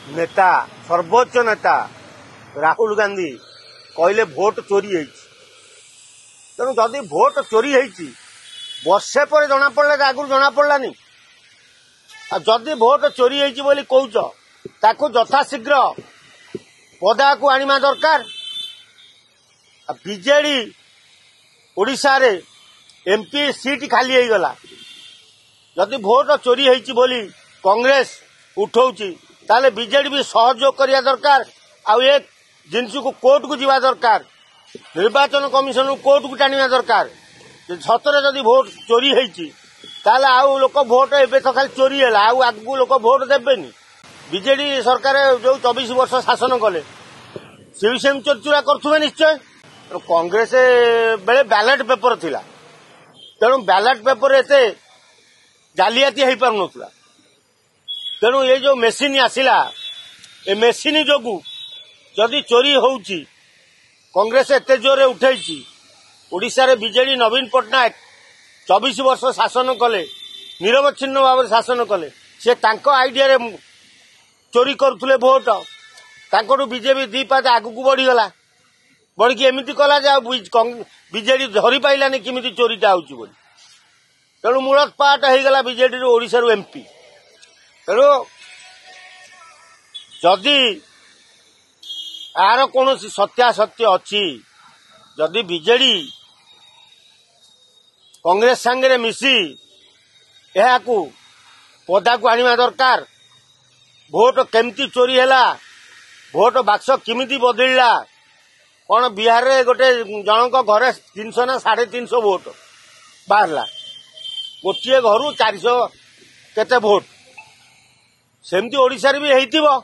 नेता सर्वोच्च नेता राहुल गांधी कहले भोट चोरी तेणु जदि भोट चोरी वर्षे पर जना पड़े आगुरी जना पड़ानी जदि भोट चोरी बोली कौच ताकू यथाशीघ्र पदा को आनिमा दरकार। बीजेडी ओडिशा रे एमपी सीट खाली हो गला जदि भोट चोरी बोली कांग्रेस उठाऊची ताले बीजेडी भी सहयोग करिया दरकार। आउ ए जिनस को कोर्ट को जीवा दरकार, निर्वाचन कमिशन कोर्ट को टाणिया दरकार। सतरे जदि भोट चोरी ताले आउ लोक भोट एबे तो खाली चोरी है आउ आगू लोक भोट देबेनी। बीजेडी सरकार जो 24 वर्ष शासन कले सी भी सेम चोरा करुवे निश्चय। कांग्रेस बेले बैलेट पेपर थिला तेणु बैलेट पेपर एते जालियाती हो पार नथला तेणु ये जो मेसीन आसिला ए मेसीन जोगु जदि चोरी होउची कांग्रेस एते जोरे उठेची। ओडिशा रे बीजेडी नवीन पटनायक 24 वर्ष शासन कले निरवच्छिन्न भाव शासन कले से तांको आइडिया रे चोरी करुले भोट तांको बीजेपी दी पाद आगू बढ़ीगला बढ़ी एमती कला जे बीजेडी धरी पाइलानी किमिति चोरीटा होउची बोली तेणु मूलपाट होगला बीजेडी ओडिशा रू एमपी। तेणु जदि यार कौन सत्यासत्य अच्छी जदि बीजेडी कांग्रेस सांगे मिसी यह पदा को आनिमा दरकार। भोट केमती चोरी हैला, भोट बाक्स किमिति बदलिला, कौन बिहार रे गोटे जनक घरे 300 ना 350 भोट बाहरला, गोटे घर 400 केते भोट सेमती ओडिशा रे भी हेइतिबो।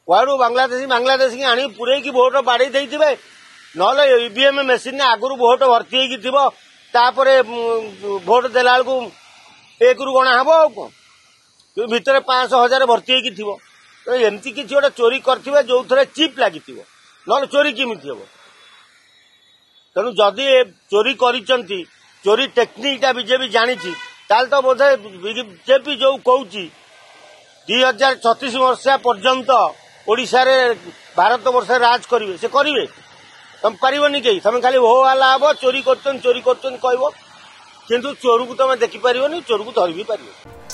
वाडू बांग्लादेशी आनी पुरे की भोट बाड़ी देइथिबे नले ईवीएम मेसिन आगुरु भोट भर्ती हेकी थिबो तापरे भोट देला बेलू एक रु गणा हबो भितर 500,000 भर्ती हेकी थिबो। एमती किछि गोटे चोरी करथिबे जो थरे चिप लागिथिबो नले चोरी किमिति हबो। तेणु जदि चोरी करिसंती चोरी टेक्निकटा बीजेपी जानिछि ताल तो बोधे बीजेपी जो कहूची 2036 वर्ष पर्यंत ओडिशा रे भारत वर्ष राज करिवे से करिवे तुम पारिबनी के तुम खाली हो वाला हबो चोरी करछन कहबो किंतु चोर को तुम देखि पारिबनी चोर को धरि भी पारिबो।